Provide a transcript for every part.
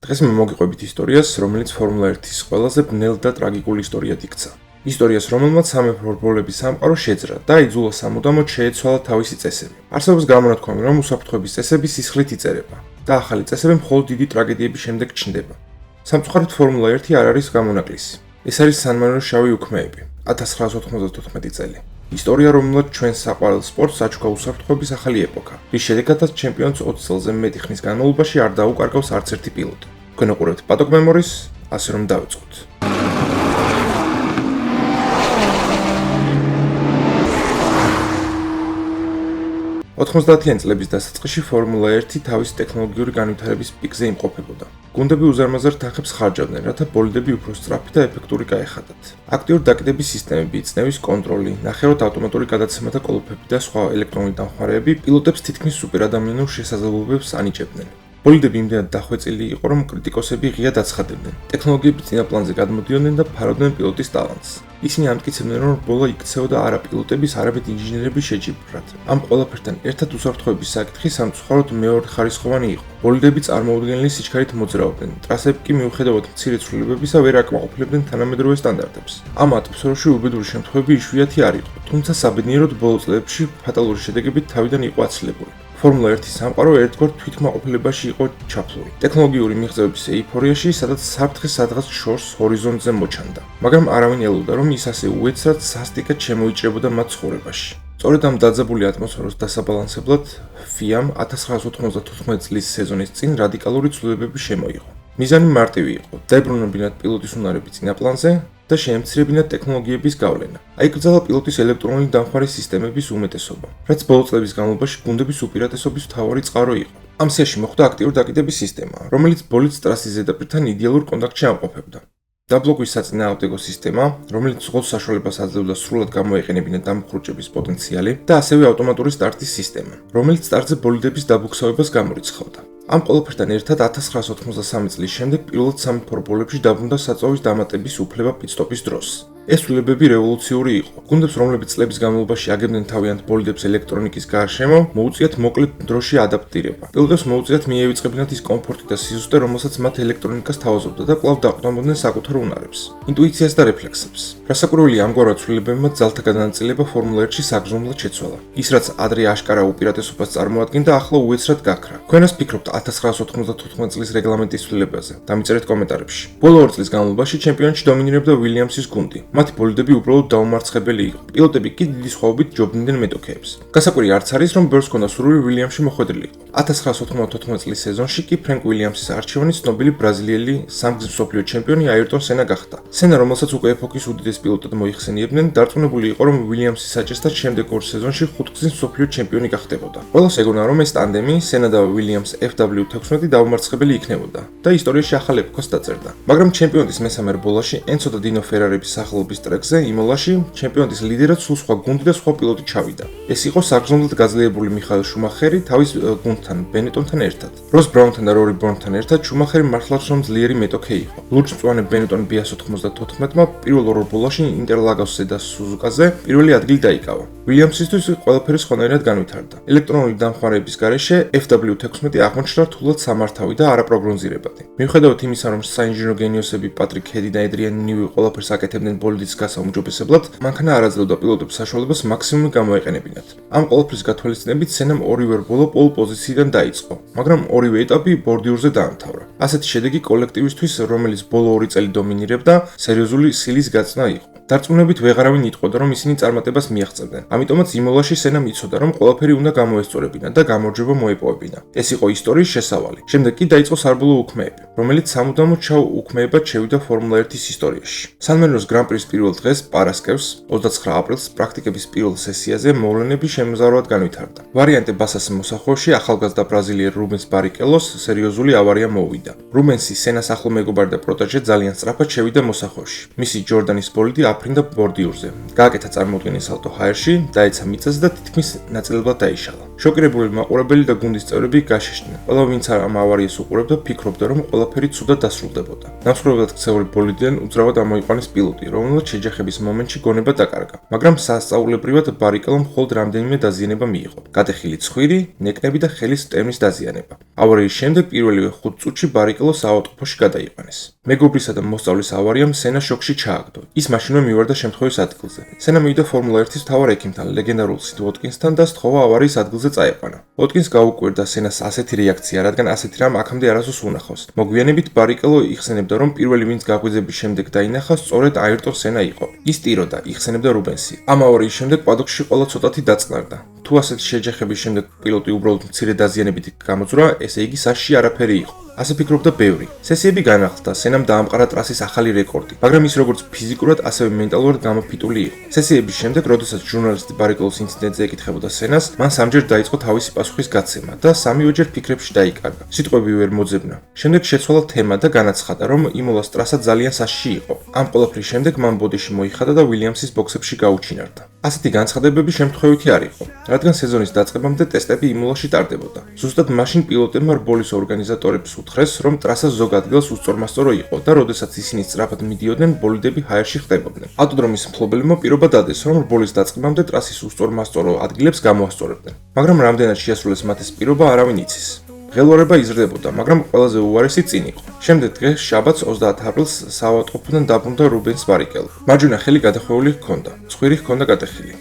დღეს მე მოგიყვებით ისტორიას, რომელიც ფორმულა 1-ის ყველაზე ბნელ და ტრაგიკულ ისტორიად იქცა. ისტორიას, რომელმაც სამეფო ფორბოლების სამყარო შეძრა და იძულა სამუდამოდ შეეცვალა თავისი წესები. არსებობს გამონათქვამი, რომ უსაფრთხოების წესები სისხლით იწერება და ახალი წესები მხოლოდ დიდი ტრაგედიების შემდეგ ჩნდება. სამწუხაროდ ფორმულა 1 არ არის გამონაკლისი. ეს არის სან-მარინოს შავი უქმეები, 1994 წელი. ისტორია, რომელმაც ჩვენს საყვარელ სპორტს აჩუქა უსაფრთხოების ახალი ეპოქა, რის შედეგადაც ჩემპიონს 20 წელზე მეტი ხნის განმავლობაში არ დაუკარგავს არც ერთი პილოტი. თქვენ უყურებთ პატოგ მემორის, ასე რომ დავიწყოთ. 90-იან წლების დასაწყისში ფორმულა 1 თავისი ტექნოლოგიური განვითარების პიკზე იმყოფებოდა. გუნდები უზარმაზარ თანხებს ხარჯავდნენ, რათა ბოლიდები უფრო სწრაფი და ეფექტური გაეხადათ. აქტიური დაკიდების სისტემები, წნევის კონტროლი, ნახევრად ავტომატური გადაცემათა კოლოფები და სხვა ელექტრონული დამხმარეები პილოტებს თითქმის სუპერადამიანურ შესაძლებლობებს ანიჭებდნენ. ბოლიდები იმდენად დახვეწილი იყო, რომ კრიტიკოსები ღია დაცხადებდნენ. ტექნოლოგიები წინა პლანზე გადმოდიოდნენ და ფარავდნენ პილოტის ტალანტს. ისინი ამტკიცებდნენ, რომ რბოლა იქცეოდა არა პილოტების, არამედ ინჟინერების შეჯიბრად. ამ ყველაფერთან ერთად უსაფრთხოების საკითხი სამწუხაროდ მეორეხარისხოვანი იყო. ბოლიდები წარმოუდგენელი სიჩქარით მოძრაობდნენ, ტრასები კი მიუხედავად მცირე ცვლილებებისა ვერ აკმაყოფილებდნენ თანამედროვე სტანდარტებს. ამ ატმოსფეროში უბედური შემთხვევები იშვიათი არ იყო, თუმცა საბედნიეროდ ბოლო წლებში ფატალური შედეგებით თავიდან იყო აცილებული. ფორმულა 1-ის სამყარო ერთგვარ თვითკმაყოფილებაში იყო ჩაფლული. ტექნოლოგიური მიღწევების ეიფორიაში, სადაც საფრთხე სადღაც შორს ჰორიზონტზე მოჩანდა. მაგრამ არავინ ელოდა, რომ ის ასე უეცრად სასტიკად შემოიჭრებოდა მათ ცხოვრებაში. სწორედ ამ დაძაბული ატმოსფეროს დასაბალანსებლად FIA-მ 1994 წლის სეზონის წინ რადიკალური ცვლილებები შემოიღო. მიზანი მარტივი იყო: დაებრუნებინათ პილოტის უნარები წინა პლანზე და შეემცირებინათ ტექნოლოგიების გავლენა. აიკრძალა პილოტის ელექტრონული დამხმარე სისტემების უმეტესობა, რაც ბოლო წლების განმავლობაში გუნდების უპირატესობის მთავარი წყარო იყო. ამ სიაში მოხდა აქტიური დაკიდების სისტემა, რომელიც ბოლიდს ტრასის ზედაპირთან იდეალურ კონტაქტში ამყოფებდა. დაბლოკვის საწინააღმდეგო სისტემა, რომელიც ზღუდ საშუალებას აძლევდა სრულად გამოეყენებინა დამხრუჭების პოტენციალი და ასევე ავტომატური სტარტის სისტემა, რომელიც სტარტზე ბოლიდების დაბუქსავებას გამორიცხავდა. ამ ყველაფერთან ერთად 1993 წლის შემდეგ პირველად სამი ფორბოლებში დაბრუნდა საწვავის დამატების უფლება პიტსტოპის დროს. ეს ცვლილებები რევოლუციური იყო. გუნდებს, რომლებიც წლების განმავლობაში აგებდნენ თავიანთ ბოლიდებს ელექტრონიკის გარშემო, მოუწიათ მოკლე დროში ადაპტირება. პილოტებს მოუწიათ მიევიწყებინათ ის კომფორტი და სიზუსტე, რომელსაც მათ ელექტრონიკას თავაზობდა და კვლავ დაყრდნობდნენ საკუთარ უნარებს, ინტუიციას და რეფლექსებს. რასაკვირველია, ამგვარად ცვლილებებმა ძალთა გადანაწილება ფორმულა 1-ში საგრძნობლად შეცვალა. ის, რაც ადრე აშკარა უპირატესობას წარმოადგენდა, ახლა უეცრად გაქრა. თქვენას ფიქრობთ 1994 წლის რეგლამენტის ცვლილებაზე? დამიწერეთ კომენტარებში. ბოლო 2 წლის განმავლობაში ჩემპიონატში დომინირებდა უილიამსის გუნდი. მათი ბოლიდები უბრალოდ დაუმარცხებელი იყო. პილოტები კი დიდი სხვაობით ჯობდნენ მეტოქეებს. გასაკვირი არც არის, რომ ბევრს ჰქონდა სურვილი უილიამსში მოხვედრილიყო. 1994 წლის სეზონში კი ფრენკ უილიამსის არჩევანი ცნობილი ბრაზილიელი სამგზის მსოფლიო ჩემპიონი აირტონ სენა გახდა. სენა, რომელსაც უკვე ეპოქის უდიდეს პილოტად მოიხსენიებდნენ, დარწმუნებული იყო, რომ უილიამსის საჭესთან შემდეგ ორ სეზონში 5 გზის მსოფლიო ჩემპიონი გახდებოდა. ყველას ეგონა, რომ ეს ტანდემი, სენა და უილიამს FW16 დაუმარცხებელი იქნებოდა და ისტორიაში ახალ ეპოქას დაწერდა. მაგრამ ჩემპიონატის მესამე რბოლაში ენცო და დინო ფერარების სახელობის ტრეკზე იმოლაში ჩემპიონატის ლიდერად სულ სხვა გუნდი და სხვა პილოტი წავიდა. ეს იყო საგრძნობლად გაძლიერებული მიხაელ შუმახერი თავის გუნდთან ბენეტონთან ერთად. როს ბრაუნთან და რორი ბორნთან ერთად შუმახერი მართლაც რომ ძლიერი მეტოქე იყო. ლურჯმწვანე ბენეტონ BS94-მა პირველ ორ რბოლაში ინტერლაგოსზე და სუზუკაზე პირველი ადგილი დაიკავა. უილიამსისთვის ყველაფერი სხვანაირად განვითარდა. ელექტრონული დამხმარეების გარეშე FW16 აღმოჩნდა რთულად სამართავი და არაპროგნოზირებადი. მიუხედავად იმისა, რომ საინჟინრო გენიოსები პატრიკ ჰედი და ედრიან ნიუი ყველაფერს აკეთებდნენ ბოლიდის გასაუმჯობესებლად, მანქანა არ აძლევდა პილოტებს საშუალებას მაქსიმუმი გამოეყენებინათ. ამ ყველაფრის გათვალისწინებით სენამ ორივე რბოლა პოლ პოზიციიდან დაიწყო, მაგრამ ორივე ეტაპი ბორდიურზე დაამთავრა. ასეთი შედეგი კოლექტივისთვის, რომელიც ბოლო 2 წელი დომინირებდა, სერიოზული სილის გაწნა იყო. დარწმუნებით ვეღარავინ იტყოდა, რომ ისინი წარმატებას მიაღწევდნენ. ამიტომაც იმოლაში სენამ იცოდა, რომ ყველაფერი უნდა გამოესწორებინა და გამარჯვება მოეპოვებინა. ეს იყო ისტორიის შესავალი. შემდეგ კი დაიწყო საბოლოო უქმეები, რომელიც სამუდამოდ ჩაუ უქმეებად შევიდა ფორმულა 1-ის ისტორიაში. სან-მარინოს გრან-პრის პირველ დღეს, პარასკევს, 29 აპრილს, პრაქტიკების პირველ სესიაზე მოვლენები შემზარულად განვითარდა. ვარიანტე ბასას მოსახვევში ახალგაზრდა ბრაზილიელ რუბენს ბარიკელოს სერიოზული ავარია მოუვიდა. რუბენსი სენას ახლო მეგობარი და პროტეჟე ძალიან სწრაფად შევიდა მოსახვევში. მისი ჯორდანის ბოლიდი აფრინდა ბორდიურზე. გააკეთა წარმოუდგენელი სალტო ჰაერში, დაეცა მიწაზე და თითქმის ნაწილობრივ დაიშალა. შოკირებული მაყურებელი და გუნდის წევრები გაშიშდნენ. ყველა ვინც ამ ავარიას უყურებდა, ფიქრობდა, რომ ყველა ყველაფერი ცუდად დასრულდებოდა. ნამსხვრევად ქცეული ბოლიდიდან უძრავად ამოიყვანეს პილოტი, რომელსაც შეჯახების მომენტში გონება დაკარგა, მაგრამ სასწაულებრივად ბარიკელომ მხოლოდ რამდენიმე დაზიანება მიიღო. გატეხილი ცხვირი, ნეკნები და ხელის მტევნის დაზიანება. ავარიის შემდეგ პირველივე 5 წუთში ბარიკელო საავადმყოფოში გადაიყვანეს. მეგობრისა და მოსწავლის ავარიამ სენა შოკში ჩააგდო. ის მაშინვე მივარდა შემთხვევის ადგილზე. სენა მივიდა ფორმულა 1-ის მთავარ ექიმთან, ლეგენდარულ სიდ ვოტკინსთან და სთხოვა ავარიის ადგილზე წაეყვანა. ვოტკინს გაუკვირდა სენას ასეთი რეაქცია, რადგან ასეთი რამ აქამდე არასდროს უნახავს. მოგვიანებით ბარიკელო იხსენებდა, რომ პირველი ვინც გაღვიძების შემდეგ დაინახა, სწორედ აირტონ სენა იყო. ის ტიროდა, იხსენებდა რუბენსი. ამ ავარიის შემდეგ პადოქში ყველა ცოტათი დაწყნარდა. თუ ასეთი შეჯახების შემდეგ პილოტი უბრალოდ მცირე დაზიანებით გამოძვრა, ესე იგი საშიში არაფერი იყო. ასე ფიქრობდა ბევრი. სესიები განახლდა, სენამ დაამყარა ტრასის ახალი რეკორდი, მაგრამ ის როგორც ფიზიკურად, ასევე მენტალურად გამოფიტული იყო. სესიების შემდეგ, როდესაც ჟურნალისტი ბარიკელოს ინციდენტზე ეკითხებოდა სენას, მან სამჯერ დაიწყო თავისი პასუხის გაცემა და სამივეჯერ ფიქრებში დაიკარგა. სიტყვები ვერ მოძებნა. შემდეგ შეცვალა თემა და განაცხადა, რომ იმოლას ტრასა ძალიან საშიში იყო. ამ ყველაფრის შემდეგ მან ბოდიში მოიხადა და უილიამსის ბოქსებში გაუჩინარდა. ასეთი განცხადებები შემთხვევითი არ იყო, რადგან სეზონის დაწყებამდე ტესტები იმოლაში ტარდებოდა. ზუსტად მაშინ პილოტებმა რბოლის ორგანიზატორებს უთხრეს, რომ ტრასა ზოგ ადგილას უსწორმასწორო იყო და როდესაც ისინი სწრაფად მიდიოდნენ, ბოლიდები ჰაერში ხდებოდნენ. ავტოდრომის მფლობელებმა პირობა დადეს, რომ რბოლის დაწყებამდე ტრასის უსწორმასწორო ადგილებს გამოასწორებდნენ, მაგრამ რამდენად შეასრულეს მათ ეს პირობა, არავინ იცის. ღელვარება იზრდებოდა, მაგრამ ყველაზე უარესი წინ იყო. შემდეგ დღეს, შაბათს 30 აპრილს საავადმყოფოდან დაბრუნდა რუბენს ბარიკელო. მარჯვენა ხელი გადახვეული ჰქონდა, ცხვირი ჰქონდა გატეხილი.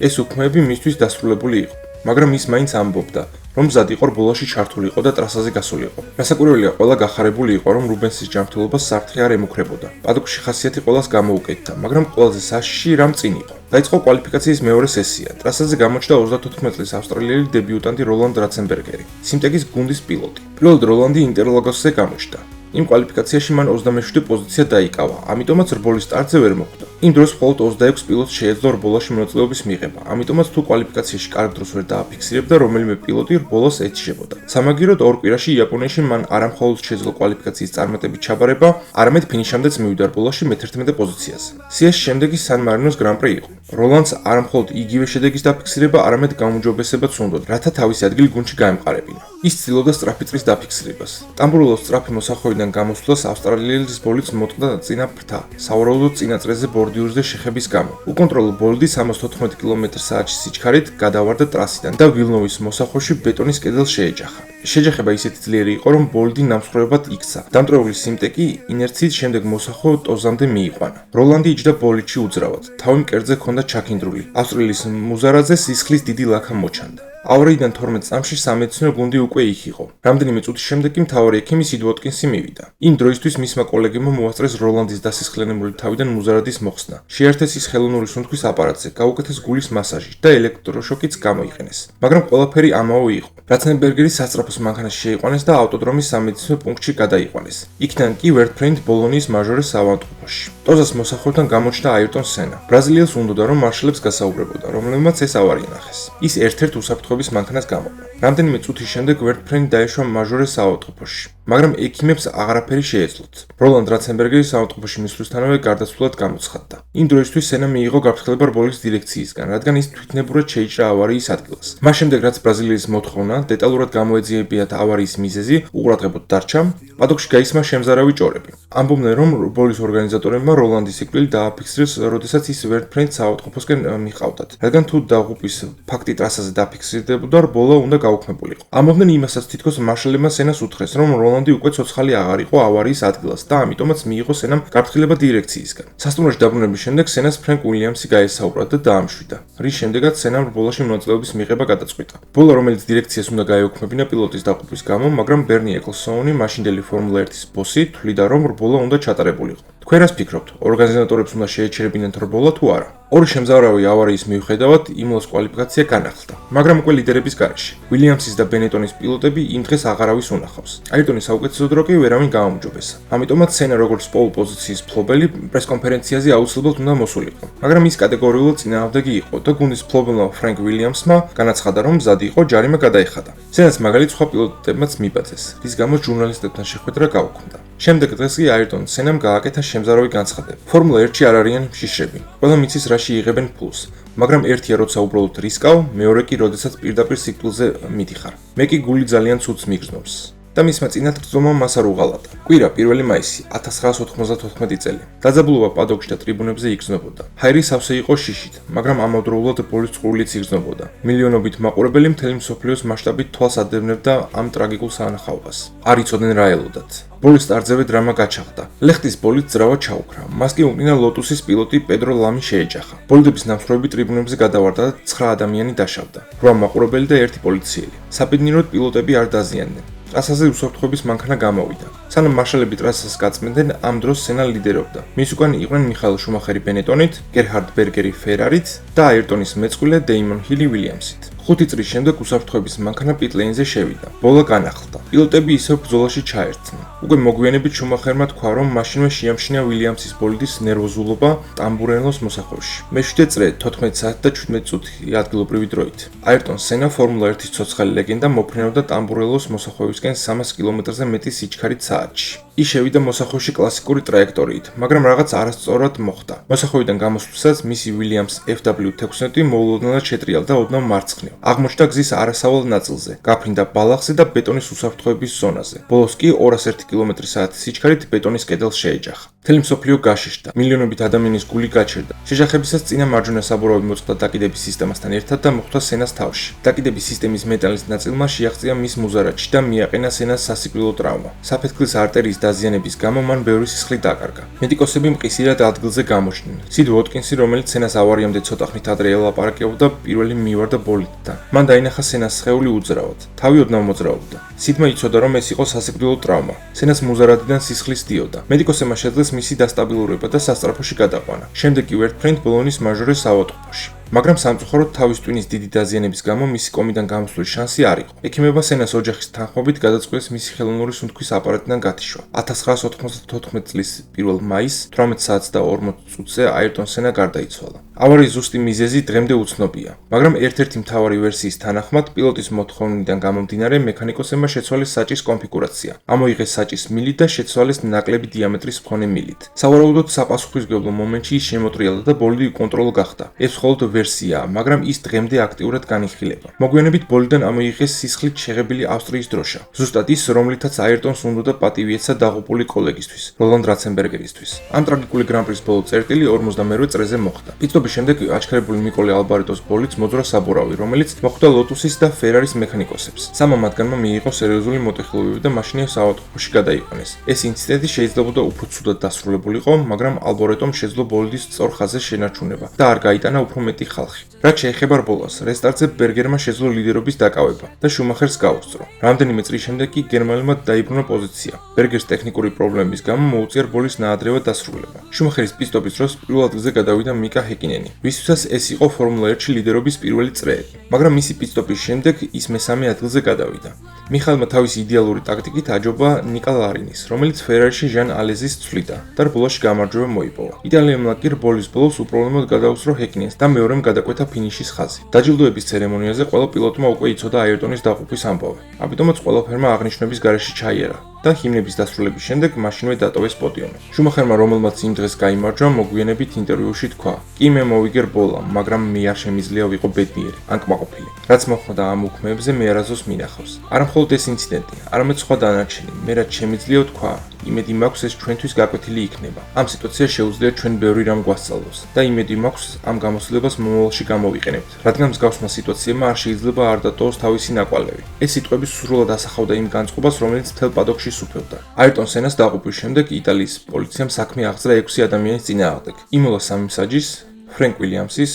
ეს უქმეები მისთვის დასრულებული იყო, მაგრამ ის მაინც ამბობდა, რომ მზად იყო რბოლაში ჩართულიყო და ტრასაზე გასულიყო. რასაკვირველია, ყველა გახარებული იყო, რომ რუბენსის ჯანმრთელობას საფრთხე არ ემუქრებოდა. პადოქში ხასიათი ყველას გამოუკეთდა, მაგრამ ყველაზე საშიში რამ წინ იყო. დაიწყო კვალიფიკაციის მეორე სესია. ტრასაზე გამოჩნდა 34 წლის ავსტრალიელი დებიუტანტი როლანდ რაცენბერგერი, სიმტეკის გუნდის პილოტი. პირველად როლანდი ინტერლაგოსზე გამოჩნდა. იმ კვალიფიკაციაში მან 27 პოზიცია დაიკავა, ამიტომაც რბოლის სტარტზე ვერ მოხვდა. იმ დროს მხოლოდ 26 პილოტს შეეძლო რბოლაში მონაწილეობის მიღება, ამიტომაც თუ კვალიფიკაციაში კარგ დროს ვერ დააფიქსირებდა, რომელიმე პილოტი რბოლას ეჩშებოდა. სამაგიეროდ ორ კვირაში იაპონიაში მან არამხოლოდ შეეძლო კვალიფიკაციის წარმატებით ჩაბარება, არამედ ფინიშამდეც მივიდა რბოლაში მე-11 პოზიციაზე. სიაში შემდეგი სან მარინოს გრან-პრი იყო. როლანდს არამხოლოდ იგივე შედეგის დაფიქსირება, არამედ გაუმჯობესებაც უნდოდა, რათა თავისი ადგილი გუნდში გაემყარებინა. ის ცდილობდა სწრაფი წრის დაფიქსირებას. ტამბურულოს სწრაფი მოსახვევიდან გამოსვლას ავსტრალიელის ბოლიდს მოწყდა წინა ფრთა, სავარაუდოდ წინა წრეზე ბორდიურზე შეხების გამო. უკონტროლო ბოლიდი 114 კმ/სთ სიჩქარით გადავარდა ტრასიდან და ვილნოვის მოსახვევში ბეტონის კედელს შეეჯახა. შეჯახება ისეთი ძლიერი იყო, რომ ბოლიდი ნამსხვრევად იქცა. დამტრეული სიმტეკი ინერციით შემდეგ მოსახვევ ტოზამდე მიიყვანა. როლანდი იჯდა ბოლიდში უძრავად. თავი მკერდზე ჰქონდა ჩაქინდრული. ავსტრალიის მუზარაძე სისხლის დიდი ლაქა მოჩანდა. ავარიიდან 12 წამში სამედიცინო გუნდი უკვე იქ იყო. რამდენიმე წუთის შემდეგ კი მთავარი ექიმი სიდ ვოტკინსი მივიდა. იმ დროისთვის მისმა კოლეგებმა მოასწრეს როლანდის დასისხლენებული თავიდან მუზარადის მოხსნა. შეერთეს ის ხელოვნური სუნთქვის აპარატზე, გაუკეთეს გულის მასაჟი და ელექტროშოკიც გამოიყენეს. მაგრამ ყველაფერი ამაო იყო. რაცენბერგერი სასწრაფოს მანქანაში შეიყვანეს და ავტოდრომის სამედიცინო პუნქტში გადაიყვანეს. იქიდან კი ვერტფრენდ ბოლონიის მაჟორეს საავადმყოფოში. ტოზას მოსახვევთან გამოჩნდა აირტონ სენა. ბრაზილიელს უნდოდა, რომ მარშალებს გასაუბრებოდა, რომლებმაც ეს ავარია ნახეს. ის ერთ-ერთ უსაფრთხოების მანქანას გამოვიდა. რამდენიმე წუთის შემდეგ ვერტფრენდი დაეშვა მაჟორეს საავადმყოფოში, მაგრამ ექიმებს აღარაფერი შეეძლოთ. როლანდ რაცენბერგერის საავადმყოფოში მისვლისთანავე გარდაცვლილად გამოცხადდა. იმ დროისთვის სენა მიიღო გაფრთხილება რბოლის დირექციისგან, რადგან ის თვითნებურად შეიჭრა ავარიის ადგილას. მას შემდეგ, რაც ბრაზილიის მოთხოვნა დეტალურად გამოეძიებიათ ავარიის მიზეზი, უყურადღებოდ დარჩა, პადოქში გაისმა შემზარავი ჭორები. ამბობდნენ, რომ რბოლის ორგანიზატორებმა როლანდის სიკვდილი დააფიქსირეს, როდესაც ის ვერტფრენდს საავადმყოფოსკენ მიყავდათ, რადგან თუ დაღუპვის ფაქტი ტრასაზე დაფიქსირდებოდა, რბოლა უნდა გაუქმებულიყო. ამბობდნენ იმასაც, თითქოს მარშალებმა სენას უთხრეს, რომ როლანდი უკვე ცოცხალი აღარ იყო ავარიის ადგილას და ამიტომაც მიიღო სენამ გაფრთხილება დირექციისგან. სასტუმროში დაბრუნების შემდეგ სენას ფრენკ უილიამსი გაესაუბრა და დაამშვიდა, რის შემდეგაც სენამ რბოლაში მონაწილეობის მიღება გადაწყვიტა. ბოლა, რომელიც დირექციას უნდა გაეუქმებინა პილოტის დაღუპვის გამო, მაგრამ ბერნი ეკლსოუნი, მაშინდელი ფორმულა 1-ის ბოსი, თვლიდა, რომ რბოლა უნდა ჩატარებულიყო. თქვენ რას ფიქრობთ? ორგანიზატორებს უნდა შეეჩერებინათ რბოლა თუ არა? ორი შემზარავი ავარიის მიუხედავად იმლოს კვალიფიკაცია განახლდა, მაგრამ უკვე ლიდერების გარეშე. უილიამსის და ბენეტონის პილოტები იმ დღეს აღარავის უნახავს. აირტონის საუკეთესო დრო კი ვერავინ გააუმჯობესა. ამიტომაც სენა როგორც პოლ პოზიციის მფლობელი პრესკონფერენციაზე აუცილებლად უნდა მოსულიყო, მაგრამ ის კატეგორიულად წინააღმდეგი იყო და გუნდის მფლობელმა ფრენკ უილიამსმა განაცხადა, რომ მზად იყო ჯარიმა გადაეხადა. სენაც მაგალითად სხვა პილოტებმაც მიბაძეს, რის გამოც ჟურნალისტებთან შეხვედრა გაუქმდა. შემდეგ დღეს კი აირტონ სენამ გააკეთა შემზარავი განცხადება. ფორმულა 1-ში არ არიან მშიშრები. ყველა მიცის რაში იღებენ ფულს, მაგრამ ერთია როცა უბრალოდ რისკავ, მეორე კი როდესაც პირდაპირ სიკვდილზე მიდიხარ. მე კი გული ძალიან ცუდს მიგრძნობს. და მისმა წინათგრძნობა მას არ უღალატა. კვირა 1 მაისი 1994 წელი. დაძაბულობა პადოქში და ტრიბუნებზე იგრძნობოდა. ჰაირი სავსე იყო შიშით, მაგრამ ამავდროულად ბოლის წყურლიც იგრძნობოდა. მილიონობით მაყურებელი მთელი მსოფლიოს მასშტაბით თვალს ადევნებდა ამ ტრაგიკულ სანახაობას. არ იცოდნენ რა ელოდათ. ბოლის სტარტზე დრამა გაჩაღდა. ლეხტის ბოლით ძრავა ჩაუქრა. მას კი უკნინა ლოტუსის პილოტი პედრო ლამი შეეჯახა. ბოლიდების ნამსხვრევები ტრიბუნებზე გადავარდა და 9 ადამიანი დაშავდა. 8 მაყურებელი და 1 პოლიციელი. საბედნიეროდ პილოტები არ დაზიანდნენ. ტრასაზე უსაფრთხოების მანქანა გამოვიდა. სანამ მარშალები ტრასას გაწმენდნენ, ამ დროს სენა ლიდერობდა. მის უკან იყვნენ მიხაელ შუმახერი ბენეტონით, გერჰარდ ბერგერი ფერარით და აირტონის მეწყვილე დეიმონ ჰილი ვილიამსით. 5 წრის შემდეგ უსაფრთხოების მანქანა პიტლეინზე შევიდა. ბოლა განახლდა. პილოტები ისევ ბრძოლაში ჩაერთნენ. უკვე მოგვიანებით შუმახერმა თქვა, რომ მაშინვე შეამჩნია ვილიამსის ბოლიდის ნერვოზულობა ტამბურელოს მოსახვევში. მე-7 წრე 14 საათი და 17 წუთი ადგილობრივი დროით. აირტონ სენა ფორმულა 1-ის ცოცხალი ლეგენდა მოფრინავდა ტამბურელოს მოსახვევისკენ 300 კილომეტრზე მეტი სიჩქარით საათში. ის შევიდა მოსახვევში კლასიკური ტრაექტორიით, მაგრამ რაღაც არასწორად მოხდა. მოსახვევიდან გამოსვლისას მისი ვილიამს FW16 მოულოდნელად შეტრიალდა ოდნავ მარცხნივ. აღმოჩნდა გზის არასავალ ნაწილზე, გაფრინდა ბალახზე და ბეტონის უსაფრთხოების ზონაზე. ბოლოს კი 201 კმ/სთ სიჩქარით ბეტონის კედელს შეეჯახა. მთელი მსოფლიო გაშიშდა, მილიონობით ადამიანის გული გაჩერდა. შეჯახებისას წინა მარჯვენა საბურავი მოწყდა დაკიდების სისტემასთან ერთად და მოხვდა სენას თავში. დაკიდების სისტემის მეტალის ნაწილმა შეაღწია მის მუზარადში და მიაყენა სენას სასიკვდილო ტრავმა. საფეთქლის არტერიის დაზიანების გამო მან ბევრი სისხლი დაკარგა. მედიკოსები მყისიერად ადგილზე გამოჩნდნენ. სიდ ვოტკინსი, რომელიც სენას ავარიამდე ცოტა ხნით ადრე ელაპარაკებდა, პირველი მივარდა ბოლიდთან. მან დაინახა სენას სხეული უძრავად. თავი ოდნავ მოძრაობდა. სიდმა იცოდა, რომ ეს იყო სასიკვდილო ტრავმა. სენას მუზარადიდან სისხლის დიოდა. მედიკოსებმა შეძლეს მისი დასტაბილურება და სასწრაფოში გადაყვანა. შემდეგ კი ვერტფრენდ ბოლონის მაჟორეს საავადმყოფოში. მაგრამ სამწუხაროდ თავის ტვინის დიდი დაზიანების გამო მისი კომიდან გამოსვლის შანსი არ იყო. ექიმებმა სენას ოჯახის თანხმობით გადაწყვეტეს მისი ხელოვნური სუნთქვის აპარატიდან გათიშვა. 1994 წლის 1 მაისს 18 საათს და 40 წუთზე აირტონ სენა გარდაიცვალა. ავარიის ზუსტი მიზეზი დღემდე უცნობია, მაგრამ ერთ-ერთი მთავარი ვერსიის თანახმად პილოტის მოთხოვნიდან გამომდინარე მექანიკოსებმა შეცვალეს საჭის კონფიგურაცია. ამოიღეს საჭის მილი და შეცვალეს ნაკლები დიამეტრის მქონე მილით. სავარაუდოდ საპასუხისმგებლო მომენტში ის შემოტრიალდა და ბოლიდი უკონტროლო გახდა. ეს მხოლოდ ვერსია, მაგრამ ის დღემდე აქტიურად განიხილება. მოგვიანებით ბოლიდან ამოიღეს სისხლით შეღებილი ავსტრიის დროშა. ზუსტად ის, რომლითაც აირტონს უნდოდა პატივი ეცა დაღუპული კოლეგისთვის, როლანდ რაცენბერგერისთვის. ამ ტრაგიკული გრან-პრის ბოლო წერტილი 52 წრეზე მოხდა. პიტსტოპის შემდეგ აჩქარებული მიკოლე ალბარეტოს ბოლით მოძრა საბურავი, რომელიც მოხვდა ლოტუსის და ფერარის მექანიკოსებს. 3 მათგანმა მიიღო სერიოზული მოტეხილობები და მაშინვე საავადმყოფოში გადაიყვანეს. ეს ინციდენტი შეიძლებოდა უფრო ცუდად დასრულებულიყო, მაგრამ ალბარეტომ შეძლო ბოლიდის სწორ ხაზზე შენარჩუნება და არ გაიტანა უფრო მეტი ხალხი. რაც შეეხება რბოლას, რესტარტზე ბერგერმა შეძლო ლიდერობის დაკავება და შუმახერს გაუსწრო. რამდენიმე წრის შემდეგ კი გერმანელმა დაიბრუნა პოზიცია. ბერგერს ტექნიკური პრობლემების გამო მოუწია რბოლის ნაადრევად დასრულება. შუმახერის პიტსტოპის დროს პირველ ადგილზე გადავიდა მიკა ჰეკინენი, ვისთვისაც ეს იყო ფორმულა 1-ში ლიდერობის პირველი წრეები. მაგრამ მისი პიტსტოპის შემდეგ ის მესამე ადგილზე გადავიდა. მიხაელმა თავისი იდეალური ტაქტიკით აჯობა ნიკა ლარინის, რომელიც ფერარიში ჟან ალეზის ცვლიდა და რბოლაში გამარჯვება მოიპოვა. იტალიელებმა კი რბოლის ბოლოს უპრობლემოდ გადაუსწრო ჰეკინენს და მეორემ გადაკვეთა ფინიშის ხაზი. დაჯილდოების ცერემონიაზე ყველა პილოტმა უკვე იცოდა აირტონის დაყოფის ამბავი. ამიტომაც ყველაფერმა აღნიშვნების გარეშე ჩაიარა და ჰიმნების დასრულების შემდეგ მაშინვე დატოვეს პოდიუმი. შუმახერმა, რომელმაც იმ დღეს გაიმარჯვა, მოგვიანებით ინტერვიუში თქვა: "კი მე მოვიგე რბოლა, მაგრამ მე არ შემიძლია ვიყო ბედნიერი, ან კმაყოფილი. რაც მოხდა ამ უქმეებზე მე არასდროს მინახავს. არა მხოლოდ ეს ინციდენტი, არამედ სხვა დანარჩენი. მე რაც შემიძლია ვთქვა, იმედი მაქვს ეს ჩვენთვის გაკვეთილი იქნება. ამ სიტუაციაში შეუძლია ჩვენ ბევრი რამ გვასწავლოს და იმედი მაქვს ამ გამოცდილებას მომავალში გამოვიყენებთ, რადგან მსგავსმა სიტუაციებმა არ შეიძლება არ დატოვოს თავისი ნაკვალევი." ეს სიტყვები სრულად ასახავდა იმ განწყობას, რომელიც მთელ პადოქში სუფევდა. აირტონ სენას დაღუპვის შემდეგ იტალიის პოლიციამ საქმე აღძრა 6 ადამიანის წინააღმდეგ: იმოლა სამი მსაჯის, ფრენკ ვილიამსის,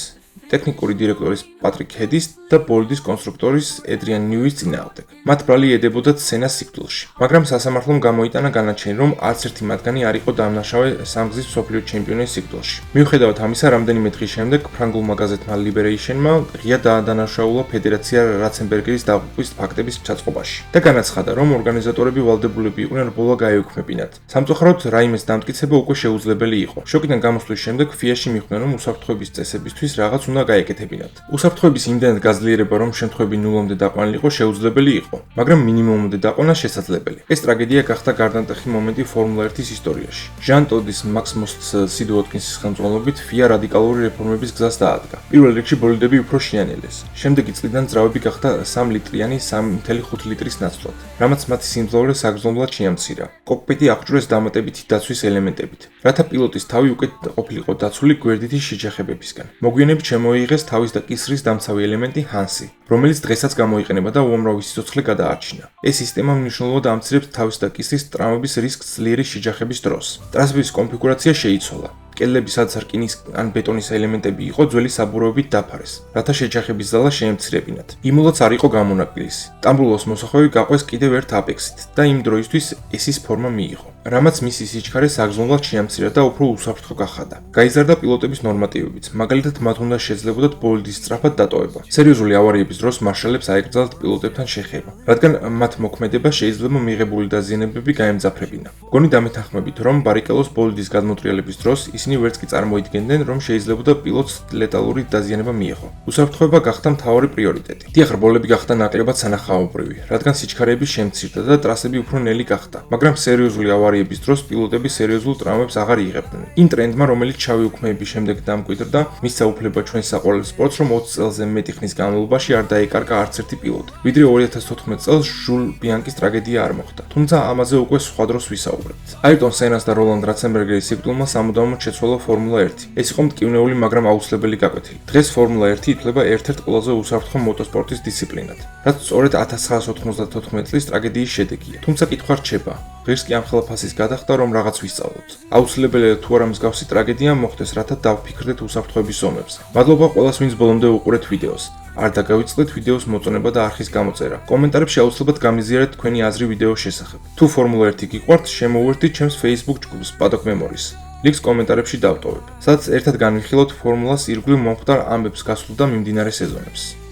ტექნიკური დირექტორის პატრიკ ჰედის და ბოლიდის კონსტრუქტორის ედრიან ნიუის წინააღმდეგ. მათ ბრალი ედებოდათ სენას სიკვდილში, მაგრამ სასამართლომ გამოიტანა განაჩენი, რომ არც ერთი მათგანი არ იყო დამნაშავე სამგზის მსოფლიო ჩემპიონის სიკვდილში. მიუხედავად ამისა, რამდენიმე დღის შემდეგ ფრანგულმა გაზეთმა ლიბერეიშენმა ღია დაადანაშაულა ფედერაცია რაცენბერგერის დაღუპვის ფაქტების ჩაწყობაში და განაცხადა, რომ ორგანიზატორები ვალდებულები იყვნენ რბოლა გაეუქმებინათ. სამწუხაროდ, რაიმეს დამტკიცება უკვე შეუძლებელი იყო. შოკიდან გამოსვლის შემდეგ ფიაში მიხვდნენ, რომ უსაფრთხოების წესებისთვის რაღაც უნდა უნდა გაეკეთებინათ. უსაფრთხოების იმდენად გაძლიერება, რომ შემთხვევები ნულამდე დაყვანილიყო შეუძლებელი იყო, მაგრამ მინიმუმამდე დაყვანა შესაძლებელი. ეს ტრაგედია გახდა გარდამტეხი მომენტი ფორმულა 1-ის ისტორიაში. ჟან ტოდის, მაქს მოსტს, სიდ უოტკინსის ხელმძღვანელობით FIA რადიკალური რეფორმების გზას დაადგა. პირველ რიგში ბოლიდები უფრო შინიანელეს. შემდეგი წლიდან ძრავები გახდა 3 ლიტრიანი 3.5 ლიტრის ნაცვლად, რამაც მათი სიმძლავრე საგრძნობლად შეამცირა. კოკპიტი აღჭურვეს დამატებითი დაცვის ელემენტებით, რათა პილოტის თავი უკეთ ყოფილიყო დაცული გვერდითი შეჯახებებისგან. მოგვიანებით შემოიღეს თავის და კისრის დამცავი ელემენტი ჰანსი, რომელიც დღესაც გამოიყენება და უამრავი სიცოცხლე გადაარჩინა. ეს სისტემა მნიშვნელოვნად ამცირებს თავის და კისრის ტრავმების რისკს ძლიერი შეჯახების დროს. ტრასების კონფიგურაცია შეიცვალა. კედლები, სადაც რკინის ან ბეტონის ელემენტები იყო, ძველი საბურავებით დაფარეს, რათა შეჯახების ზალა შეემცირებინათ. იმულაც არ იყო გამონაკლისი. ტამბულოს მოსახვევი გაყვეს კიდევ ერთ აპექსით და იმ დროისთვის S-ის ფორმა მიიღო, რამაც მისი სიჩქარე საგრძნობლად შეამცირა და უფრო უსაფრთხო გახადა. გაიზარდა პილოტების ნორმატივებიც, მაგალითად მათ უნდა შეძლებოდათ ბოლიდის სწრაფად დატოვება. სერიოზული ავარიების დროს მარშალებს აეკრძალათ პილოტებთან შეხება, რადგან მათ მოქმედება შეიძლება მიღებული დაზიანებები გაემძაფრებინა. გონი დამეთანხმებით, რომ ბარიკელოს ბოლიდის გადმოტრიალების დროს ისინი ვერც კი წარმოიდგენდნენ, რომ შეიძლებოდა პილოტს ლეტალური დაზიანება მიეღო. უსაფრთხოება გახდა მთავარი პრიორიტეტი. დიახ, რბოლები გახდა ნაკლებად სანახაობრივი, რადგან სიჩქარეები შემცირდა და ტრასები უფრო ნელი გახდა, მაგრამ სერიოზული ავარიების დროს პილოტები სერიოზულ ტრავმებს აღარ იღებდნენ. იმ ტრენდმა, რომელიც შავი უქმეების შემდეგ დამკვიდრდა, მისცა უფლება ჩვენს საყვარელ სპორტს, რომ 20 წელზე მეტი ხნის განმავლობაში არ დაეკარგა არც ერთი პილოტი. ვიდრე 2014 წელს ჟულ ბიანკის ტრაგედია არ მოხდა. თუმცა ამაზე უკვე სხვა დროს ვისაუბრებთ. აირტონ სენას და როლანდ რაცენბერგერის სიკვდილმა სამუდამოდ შეცვალა ფორმულა 1. ეს იყო მტკივნეული, მაგრამ აუცილებელი გაკვეთილი. დღეს ფორმულა 1 ითვლება ერთ-ერთ ყველაზე უსაფრთხო მოტოსპორტის დისციპლინად, რაც სწორედ 1994 წლის ტრაგედიის შედეგია. თუმცა კითხვა რჩება, ღირს კი ამხელა ფასის გადახდა, რომ რაღაც ვისწავლოთ. აუცილებელია თუ არა მსგავსი ტრაგედია მოხდეს, რათა დავფიქრდეთ უსაფრთხოების ზომებზე. მადლობა ყველას, ვინც ბოლომდე უყურეთ ვიდეოს. არ დაგავიწყდეთ ვიდეოს მოწონება და არხის გამოწერა. კომენტარებში აუცილებლად გამიზიარეთ თქვენი აზრი ვიდეოს შესახებ. თუ ფორმულა 1 გიყვართ, შემოუერთდით ჩემს Facebook ჯგუფს Paddock Memories. ლინკს კომენტარებში დავტოვებ, სადაც ერთად განვიხილოთ ფორმულას ირგვლივ მომხდარ ამბებს, გასულ და მიმდინარე სეზონებს.